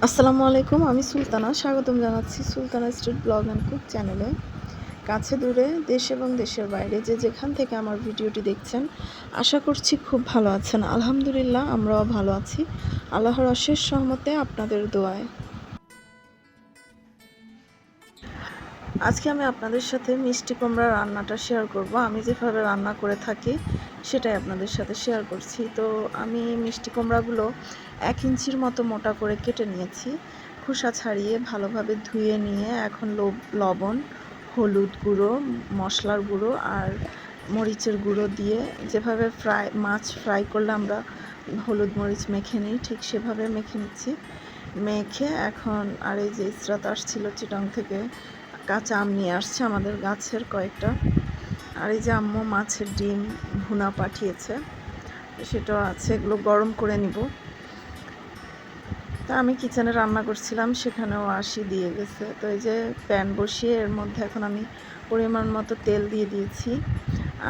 আসসালামু আলাইকুম, আমি সুলতানা। স্বাগতম জানাচ্ছি Sultana street blog and cook চ্যানেলে। কাছে দূরে, দেশ এবং দেশের বাইরে যে যেখান থেকে আমার ভিডিওটি দেখছেন, আশা করছি খুব ভালো আছেন। আলহামদুলিল্লাহ, আমরাও ভালো আছি আল্লাহর অশেষ রহমতে, আপনাদের দোয়ায়। আজকে আমি আপনাদের সাথে মিষ্টি কুমড়া রান্নাটা শেয়ার করব। আমি যেভাবে রান্না করে থাকি সেটাই আপনাদের সাথে শেয়ার করছি। তো আমি মিষ্টি কুমড়াগুলো 1 ইঞ্চির মতো মোটা করে কেটে নিয়েছি। খোসা ছাড়িয়ে ভালোভাবে ধুয়ে নিয়ে এখন লবণ, হলুদ গুঁড়ো, মশলার গুঁড়ো আর মরিচের গুঁড়ো দিয়ে যেভাবে মাছ ফ্রাই করলে আমরা হলুদ মরিচ মেখে নিই, ঠিক সেভাবে মেখে নিচ্ছি। মেখে এখন আর এই যে ইসরাত আসছিল চিটং থেকে, কাঁচা আম নিয়ে আসছে আমাদের গাছের কয়েকটা। আর এই যে আম্মু মাছের ডিম ভুনা পাঠিয়েছে, সেটাও আছে, এগুলো গরম করে নিব। তা আমি কিচেনে রান্না করছিলাম, সেখানেও আসি দিয়ে গেছে। তো এই যে প্যান বসিয়ে এর মধ্যে এখন আমি পরিমাণ মতো তেল দিয়ে দিয়েছি।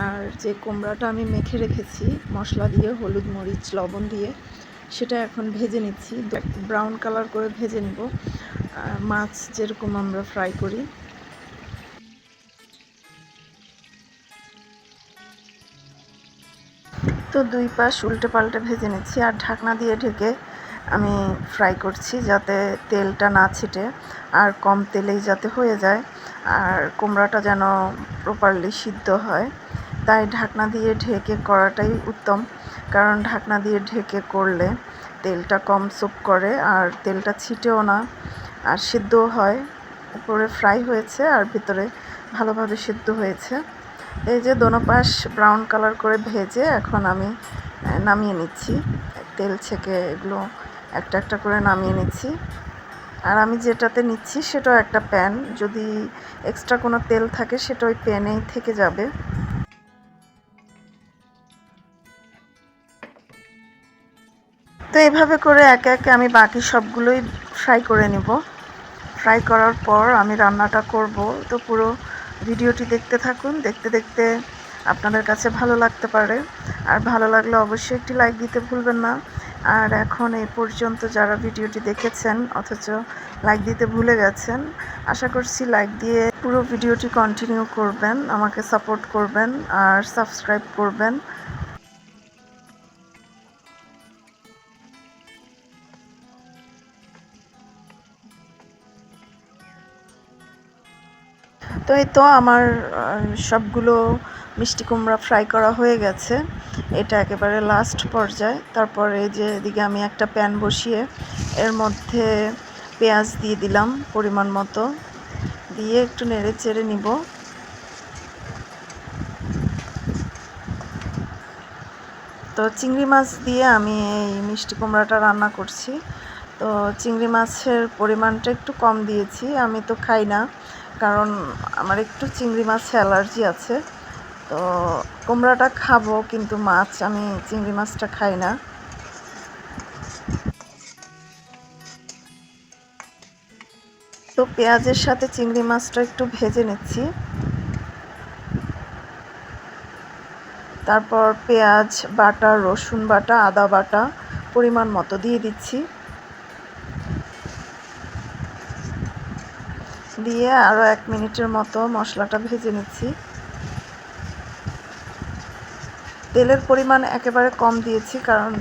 আর যে কুমড়াটা আমি মেখে রেখেছি মশলা দিয়ে, হলুদ মরিচ লবণ দিয়ে, সেটা এখন ভেজে নিচ্ছি। ব্রাউন কালার করে ভেজে নিব, মাছ যেরকম আমরা ফ্রাই করি। তো 2 পাশ উল্টে পাল্টে ভেজে নিচ্ছি আর ঢাকনা দিয়ে ঢেকে আমি ফ্রাই করছি, যাতে তেলটা না ছিটে আর কম তেলেই যাতে হয়ে যায় আর কুমড়াটা যেন প্রপারলি সিদ্ধ হয়। তাই ঢাকনা দিয়ে ঢেকে করাটাই উত্তম, কারণ ঢাকনা দিয়ে ঢেকে করলে তেলটা কম সোপ করে আর তেলটা ছিটেও না আর সিদ্ধও হয়। উপরে ফ্রাই হয়েছে আর ভিতরে ভালোভাবে সিদ্ধ হয়েছে। এই যে দোনো পাশ ব্রাউন কালার করে ভেজে এখন আমি নামিয়ে নিচ্ছি। তেল ছেঁকে এগুলো একটা একটা করে নামিয়ে নিচ্ছি। আর আমি যেটাতে নিচ্ছি সেটাও একটা প্যান, যদি এক্সট্রা কোনো তেল থাকে সেটা ওই প্যানেই থেকে যাবে। তো এইভাবে করে একে একে আমি বাকি সবগুলোই ফ্রাই করে নিব। ফ্রাই করার পর আমি রান্নাটা করব। তো পুরো ভিডিওটি দেখতে থাকুন, দেখতে দেখতে আপনাদের কাছে ভালো লাগতে পারে। আর ভালো লাগলে অবশ্যই একটি লাইক দিতে ভুলবেন না। আর এখন এই পর্যন্ত যারা ভিডিওটি দেখেছেন অথচ লাইক দিতে ভুলে গেছেন, আশা করছি লাইক দিয়ে পুরো ভিডিওটি কন্টিনিউ করবেন, আমাকে সাপোর্ট করবেন আর সাবস্ক্রাইব করবেন। তো এই তো আমার সবগুলো মিষ্টি কুমড়া ফ্রাই করা হয়ে গেছে, এটা একেবারে লাস্ট পর্যায়ে। তারপর এই যে এদিকে আমি একটা প্যান বসিয়ে এর মধ্যে পেঁয়াজ দিয়ে দিলাম পরিমাণ মতো, দিয়ে একটু নেড়ে চেড়ে নিব। তো চিংড়ি মাছ দিয়ে আমি এই মিষ্টি কুমড়াটা রান্না করছি। তো চিংড়ি মাছের পরিমাণটা একটু কম দিয়েছি, আমি তো খাই না, কারণ আমার একটু চিংড়ি মাছে অ্যালার্জি আছে। তো কুমড়াটা খাবো, কিন্তু আমি চিংড়ি মাছটা খাই না। তো পেঁয়াজের সাথে চিংড়ি মাছটা একটু ভেজে নিচ্ছি। তারপর পেঁয়াজ বাটা, রসুন বাটা, আদা বাটা পরিমাণ মতো দিয়ে দিচ্ছি। দিয়ে আরও 1 মিনিটের মতো মশলাটা ভেজে নিচ্ছি। তেলের পরিমাণ একেবারে কম দিয়েছি, কারণ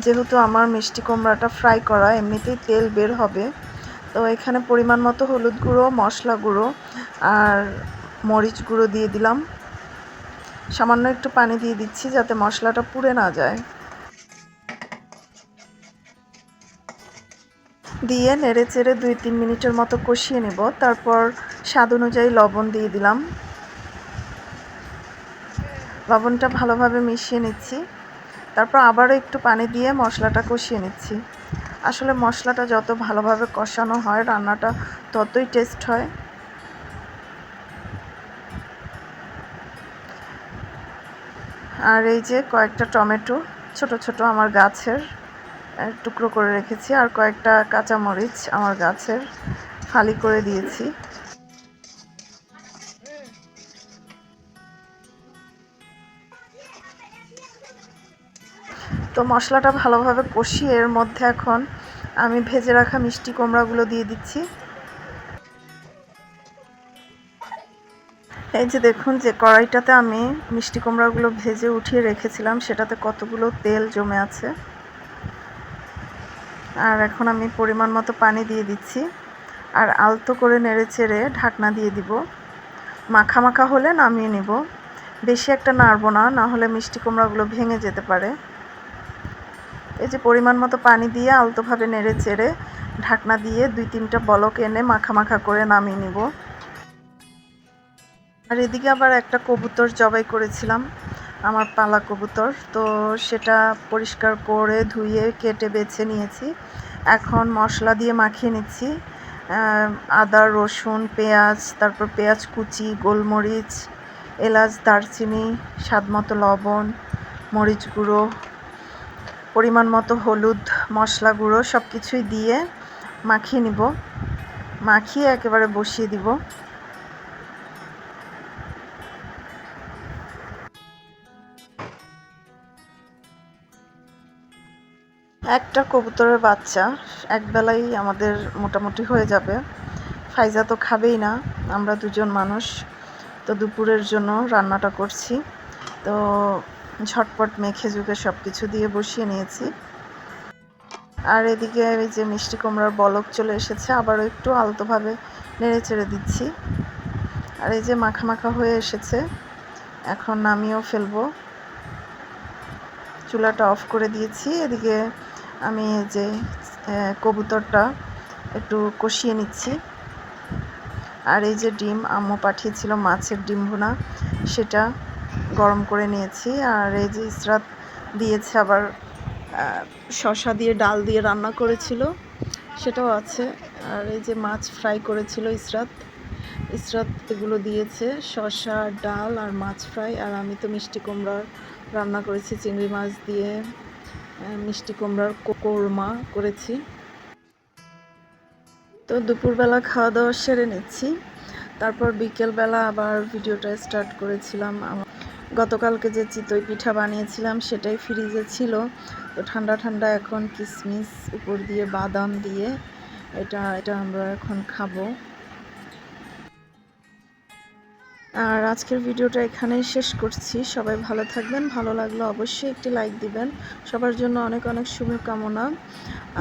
যেহেতু আমার মিষ্টি কুমড়াটা ফ্রাই করা, এমনিতেই তেল বের হবে। তো এখানে পরিমাণ মতো হলুদ গুঁড়ো, মশলা গুঁড়ো আর মরিচ গুঁড়ো দিয়ে দিলাম। সামান্য একটু পানি দিয়ে দিচ্ছি যাতে মশলাটা পুড়ে না যায়। দিয়ে নেড়ে চেড়ে 2-3 মিনিটের মতো কষিয়ে নেব। তারপর স্বাদ অনুযায়ী লবণ দিয়ে দিলাম। লবণটা ভালোভাবে মিশিয়ে নিচ্ছি। তারপর আবারও একটু পানি দিয়ে মশলাটা কষিয়ে নিচ্ছি। আসলে মশলাটা যত ভালোভাবে কষানো হয় রান্নাটা ততই টেস্ট হয়। আর এই যে কয়েকটা টমেটো ছোট ছোট আমার গাছের টুকরো করে রেখেছি, আর কয়েকটা কাঁচামরিচ আমার গাছের ফালি করে দিয়েছি। তো মশলাটা ভালোভাবে কষিয়ে এর মধ্যে এখন আমি ভেজে রাখা মিষ্টি কুমড়াগুলো দিয়ে দিচ্ছি। এই যে দেখুন যে কড়াইটাতে আমি মিষ্টি কুমড়াগুলো ভেজে উঠিয়ে রেখেছিলাম, সেটাতে কতগুলো তেল জমে আছে। আর এখন আমি পরিমাণ মতো পানি দিয়ে দিচ্ছি, আর আলতো করে নেড়ে চেড়ে ঢাকনা দিয়ে দিব। মাখা মাখা হলে নামিয়ে নিব, বেশি একটা নাড়বো না, না হলে মিষ্টি কুমড়াগুলো ভেঙে যেতে পারে। এই যে পরিমাণ মতো পানি দিয়ে আলতোভাবে নেড়ে চেড়ে ঢাকনা দিয়ে 2-3টা বলক এনে মাখা মাখা করে নামিয়ে নিব। আর এদিকে আবার একটা কবুতর জবাই করেছিলাম, আমার পালা কবুতর, তো সেটা পরিষ্কার করে ধুয়ে কেটে বেছে নিয়েছি। এখন মশলা দিয়ে মাখিয়ে নিচ্ছি, আদা, রসুন, পেঁয়াজ, তারপর পেঁয়াজ কুচি, গোলমরিচ, এলাচ, দারচিনি, স্বাদমতো লবণ, মরিচ গুঁড়ো, পরিমাণ মতো হলুদ, মশলা গুঁড়ো সব কিছুই দিয়ে মাখিয়ে নিব। মাখিয়ে একেবারে বসিয়ে দিব। একটা কবুতরের বাচ্চা একবেলাই আমাদের মোটামুটি হয়ে যাবে। ফাইজা তো খাবেই না, আমরা দুজন মানুষ, তো দুপুরের জন্য রান্নাটা করছি। তো ঝটপট মেখে ঝুঁকে সব কিছু দিয়ে বসিয়ে নিয়েছি। আর এদিকে এই যে মিষ্টি কুমড়ার বলক চলে এসেছে, আবারও একটু আলতোভাবে নেড়ে চেড়ে দিচ্ছি। আর এই যে মাখা মাখা হয়ে এসেছে, এখন নামিয়েও ফেলবো। চুলাটা অফ করে দিয়েছি। এদিকে আমি যে কবুতরটা একটু কষিয়ে নিচ্ছি। আর এই যে ডিম আম্মু পাঠিয়েছিল, মাছের ডিম ভুনা, সেটা গরম করে নিয়েছি। আর এই যে ইসরাত দিয়েছে আবার শসা দিয়ে ডাল দিয়ে রান্না করেছিল, সেটাও আছে। আর এই যে মাছ ফ্রাই করেছিল ইসরাত এগুলো দিয়েছে, শসা, ডাল আর মাছ ফ্রাই। আর আমি তো মিষ্টি কুমড়ার রান্না করেছি, চিংড়ি মাছ দিয়ে মিষ্টি কুমড়ার কোরমা করেছি। তো দুপুরবেলা খাওয়া দাওয়া সেরে নিচ্ছি, তারপর বিকেলবেলা আবার ভিডিওটা স্টার্ট করেছিলাম। গতকালকে যে চিতই পিঠা বানিয়েছিলাম সেটাই ফ্রিজে ছিল, তো ঠান্ডা ঠান্ডা এখন কিশমিশ উপর দিয়ে, বাদাম দিয়ে এটা আমরা এখন খাবো। আর আজকের ভিডিওটা এখানেই শেষ করছি। সবাই ভালো থাকবেন, ভালো লাগলে অবশ্যই একটি লাইক দিবেন। সবার জন্য অনেক অনেক শুভকামনা।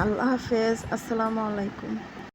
আল্লাহ হাফেজ, আসসালামু আলাইকুম।